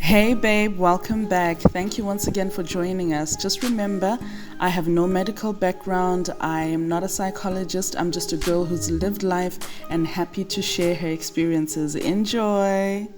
Hey babe, welcome back. Thank you once again for joining us. Just remember, I have no medical background. I am not a psychologist. I'm just a girl who's lived life and happy to share her experiences. Enjoy.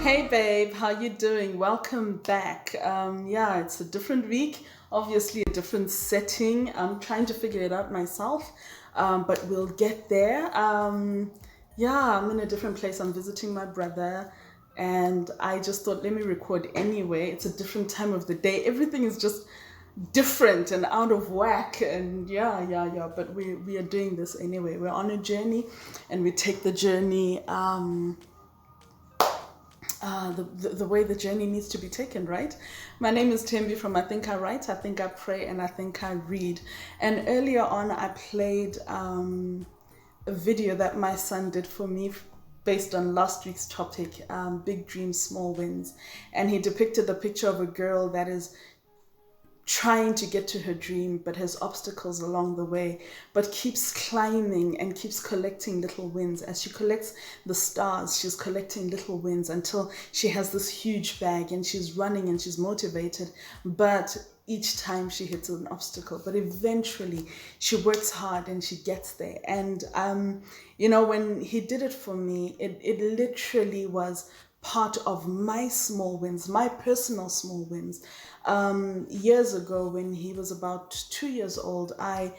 Hey babe, how you doing? Welcome back. Yeah, it's a different week, obviously a different setting. I'm trying to figure it out myself, but we'll get there. Yeah, I'm in a different place. I'm visiting my brother, and I just thought, let me record anyway. It's a different time of the day. Everything is just different and out of whack, and yeah. But we are doing this anyway. We're on a journey, and we take the journey. The way the journey needs to be taken, right? My name is Thembi from I Think I Write, I Think I Pray, and I Think I Read. And earlier on, I played a video that my son did for me based on last week's topic, Big Dreams, Small Wins. And he depicted the picture of a girl that is trying to get to her dream but has obstacles along the way, but keeps climbing and keeps collecting little wins. As she collects the stars, she's collecting little wins until she has this huge bag, and she's running and she's motivated, but each time she hits an obstacle, but eventually she works hard and she gets there. And when he did it for me, it literally was part of my small wins, my personal small wins. Years ago, when he was about 2 years old, I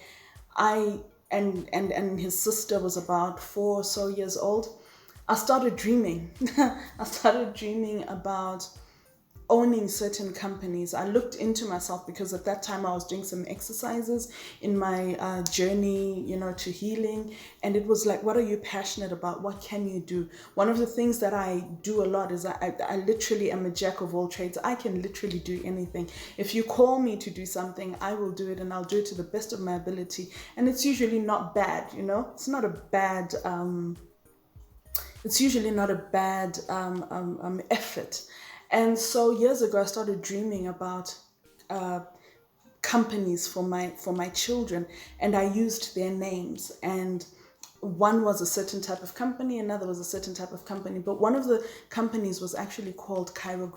and his sister was about 4 or so years old. I started dreaming. I started dreaming about owning certain companies. I looked into myself because at that time I was doing some exercises in my journey, to healing. And it was like, what are you passionate about? What can you do? One of the things that I do a lot is I literally am a jack of all trades. I can literally do anything. If you call me to do something, I will do it, and I'll do it to the best of my ability. And it's usually not bad, It's not a bad, it's usually not a bad effort. And so years ago, I started dreaming about companies for my children, and I used their names. And one was a certain type of company, another was a certain type of company, but one of the companies was actually called Chairo.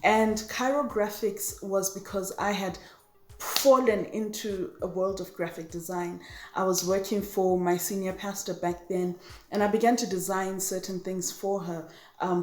And Chairo was because I had fallen into a world of graphic design. I was working for my senior pastor back then, and I began to design certain things for her,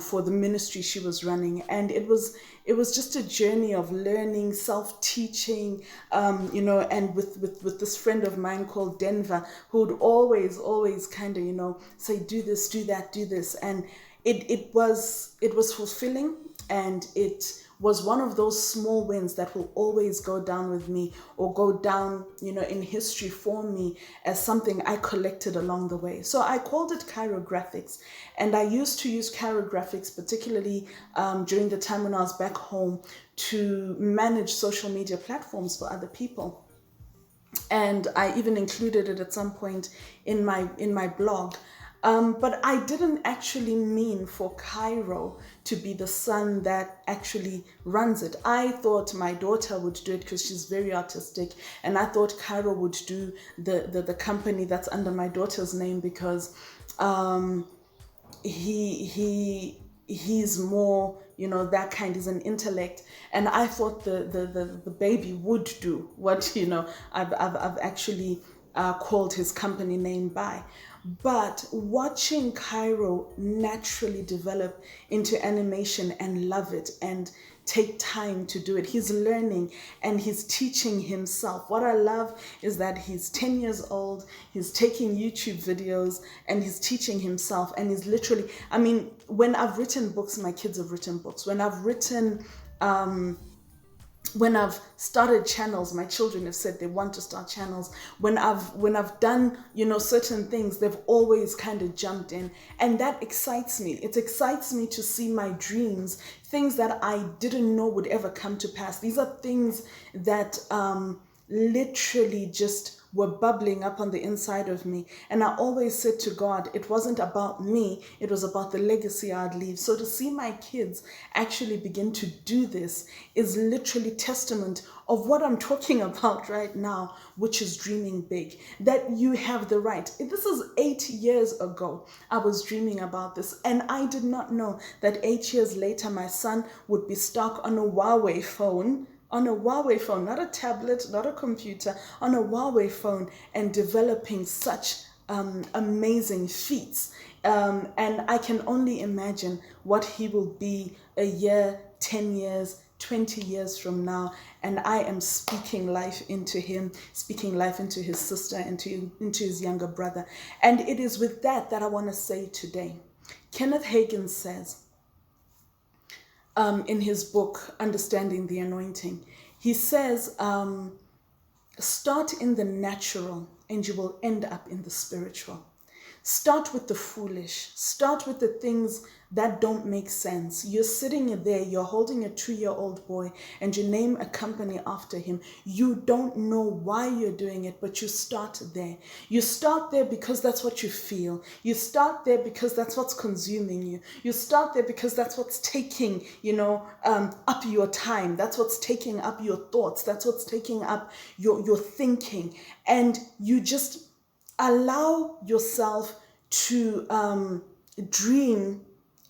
for the ministry she was running. And it was just a journey of learning, self-teaching, and with this friend of mine called Denver, who would always kind of, say, do this, do that, do this. And it was fulfilling, and it was one of those small wins that will always go down with me, or go down, in history for me, as something I collected along the way. So I called it Chairo. And I used to use Chairo, particularly during the time when I was back home, to manage social media platforms for other people. And I even included it at some point in my blog. But I didn't actually mean for Chairo to be the son that actually runs it. I thought my daughter would do it because she's very artistic, and I thought Chairo would do the company that's under my daughter's name because he's more, that kind, is an intellect. And I thought the baby would do what, I've actually called his company name by. But watching Chairo naturally develop into animation and love it and take time to do it. He's learning and he's teaching himself. What I love is that he's 10 years old, he's taking YouTube videos and he's teaching himself. And he's literally, I mean, when I've written books, my kids have written books. When I've started channels, my children have said they want to start channels. When I've done, certain things, they've always kind of jumped in. And that excites me. It excites me to see my dreams, things that I didn't know would ever come to pass. These are things that literally just were bubbling up on the inside of me. And I always said to God, it wasn't about me, it was about the legacy I'd leave. So to see my kids actually begin to do this is literally testament of what I'm talking about right now, which is dreaming big, that you have the right. This is 8 years ago, I was dreaming about this, and I did not know that 8 years later, my son would be stuck on a Huawei phone, not a tablet, not a computer, on a Huawei phone, and developing such amazing feats. And I can only imagine what he will be a year, 10 years, 20 years from now. And I am speaking life into him, speaking life into his sister, into his younger brother. And it is with that I want to say today. Kenneth Hagin says, in his book, Understanding the Anointing, he says, start in the natural and you will end up in the spiritual. Start with the foolish. Start with the things that don't make sense. You're sitting there, you're holding a 2-year-old boy and you name a company after him. You don't know why you're doing it, but you start there. You start there because that's what you feel. You start there because that's what's consuming you. You start there because that's what's taking, up your time. That's what's taking up your thoughts. That's what's taking up your thinking. And you just allow yourself to dream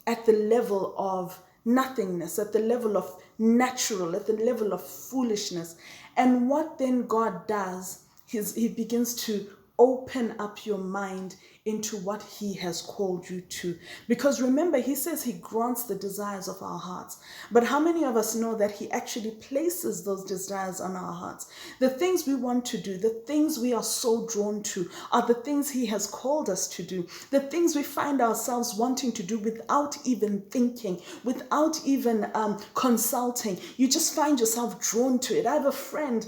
at the level of nothingness, at the level of natural, at the level of foolishness. And what then God does is he begins to open up your mind into what he has called you to. Because remember, he says he grants the desires of our hearts. But how many of us know that he actually places those desires on our hearts? The things we want to do, the things we are so drawn to, are the things he has called us to do. The things we find ourselves wanting to do without even thinking, without even consulting. You just find yourself drawn to it. I have a friend,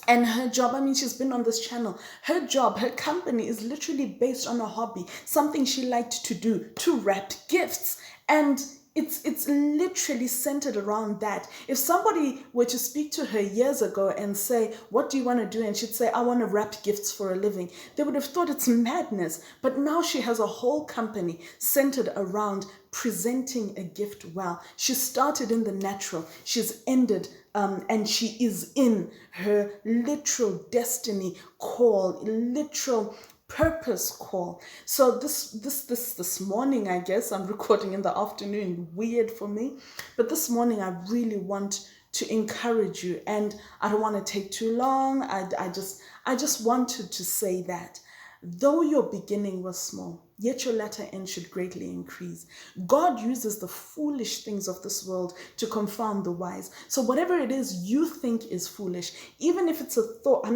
and her job, she's been on this channel. Her job, her company is literally based on a hobby, something she liked to do, to wrap gifts. And it's literally centered around that. If somebody were to speak to her years ago and say, what do you want to do? And she'd say, I want to wrap gifts for a living. They would have thought it's madness. But now she has a whole company centered around presenting a gift well. She started in the natural. She's ended and she is in her literal destiny call, literal purpose call. So this morning, I guess I'm recording in the afternoon, weird for me, but this morning I really want to encourage you, and I don't want to take too long. I just wanted to say that though your beginning was small, yet your latter end should greatly increase. God uses the foolish things of this world to confound the wise. So whatever it is you think is foolish, even if it's a thought,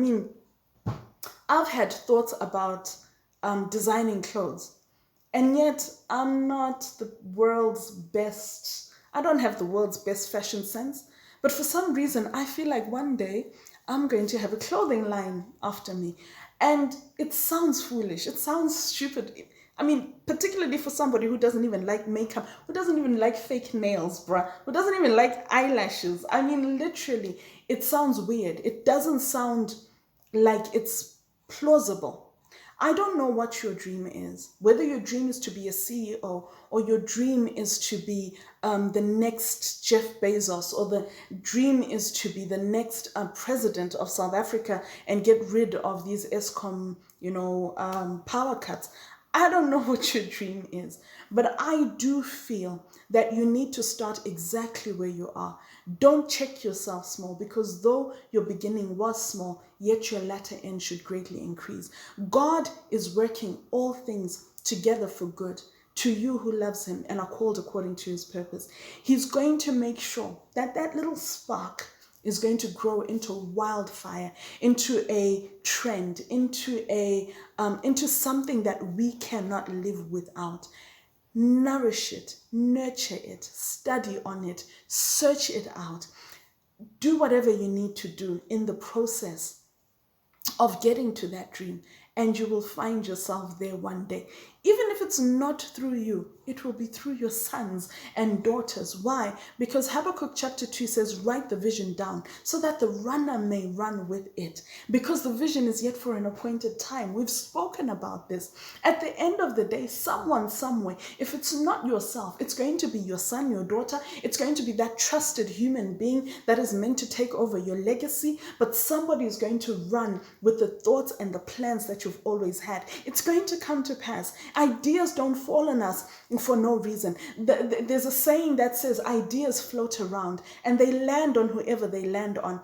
I've had thoughts about designing clothes, and yet I'm not the world's best. I don't have the world's best fashion sense, but for some reason I feel like one day I'm going to have a clothing line after me. And it sounds foolish. It sounds stupid. Particularly for somebody who doesn't even like makeup, who doesn't even like fake nails, bruh, who doesn't even like eyelashes. Literally, it sounds weird. It doesn't sound like it's plausible. I don't know what your dream is, whether your dream is to be a CEO or your dream is to be the next Jeff Bezos, or the dream is to be the next president of South Africa and get rid of these ESCOM, power cuts. I don't know what your dream is, but I do feel that you need to start exactly where you are. Don't check yourself small, because though your beginning was small, yet your latter end should greatly increase. God is working all things together for good to you who loves him and are called according to his purpose. He's going to make sure that that little spark is going to grow into wildfire, into a trend, into something that we cannot live without. Nourish it, nurture it, study on it, search it out. Do whatever you need to do in the process of getting to that dream, and you will find yourself there one day. Even if it's not through you, it will be through your sons and daughters. Why? Because Habakkuk chapter 2 says, write the vision down so that the runner may run with it. Because the vision is yet for an appointed time. We've spoken about this. At the end of the day, someone, somewhere, if it's not yourself, it's going to be your son, your daughter. It's going to be that trusted human being that is meant to take over your legacy. But somebody is going to run with the thoughts and the plans that you've always had. It's going to come to pass. Ideas don't fall on us for no reason. There's a saying that says ideas float around and they land on whoever they land on,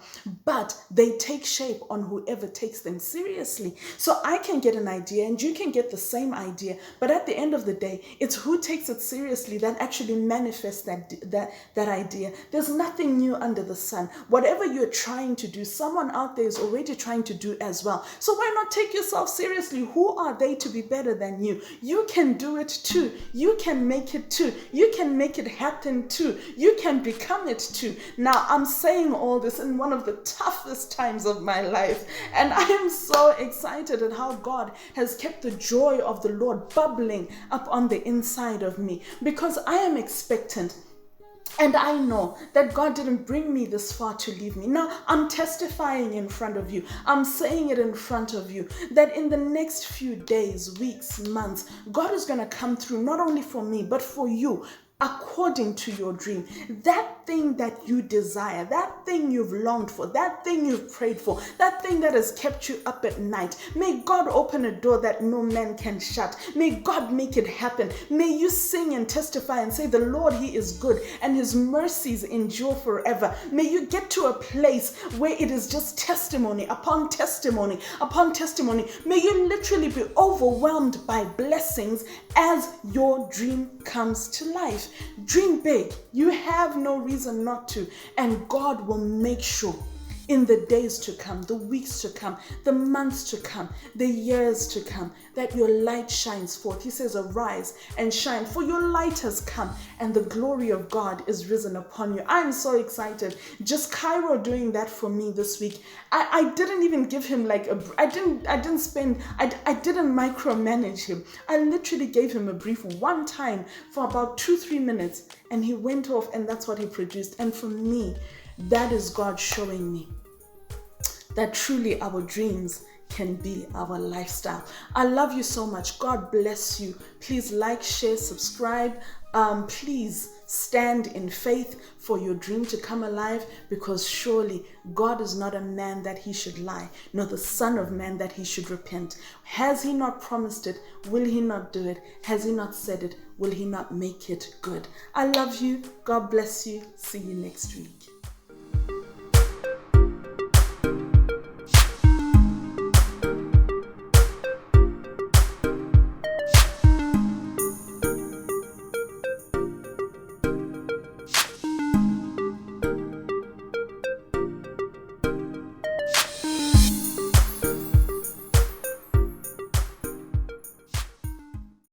but they take shape on whoever takes them seriously. So I can get an idea and you can get the same idea, but at the end of the day, it's who takes it seriously that actually manifests that idea. There's nothing new under the sun. Whatever you're trying to do, someone out there is already trying to do as well. So why not take yourself seriously? Who are they to be better than you? You can do it too. You can make it too. You can make it happen too. You can become it too. Now, I'm saying all this in one of the toughest times of my life, and I am so excited at how God has kept the joy of the Lord bubbling up on the inside of me, because I am expectant. And I know that God didn't bring me this far to leave me. Now, I'm testifying in front of you. I'm saying it in front of you that in the next few days, weeks, months, God is going to come through not only for me, but for you, according to your dream. That thing that you desire, that thing you've longed for, that thing you've prayed for, that thing that has kept you up at night. May God open a door that no man can shut. May God make it happen. May you sing and testify and say, the Lord, he is good and his mercies endure forever. May you get to a place where it is just testimony upon testimony upon testimony. May you literally be overwhelmed by blessings as your dream comes to life. Dream big. You have no reason not to, and God will make sure in the days to come, the weeks to come, the months to come, the years to come, that your light shines forth. He says, arise and shine, for your light has come and the glory of God is risen upon you. I'm so excited. Just Chairo doing that for me this week. I didn't even give him like I didn't micromanage him. I literally gave him a brief one time for about 2-3 minutes, and he went off, and that's what he produced. And for me, that is God showing me that truly our dreams can be our lifestyle. I love you so much. God bless you. Please like, share, subscribe. Please stand in faith for your dream to come alive, because surely God is not a man that he should lie, nor the son of man that he should repent. Has he not promised it? Will he not do it? Has he not said it? Will he not make it good? I love you. God bless you. See you next week.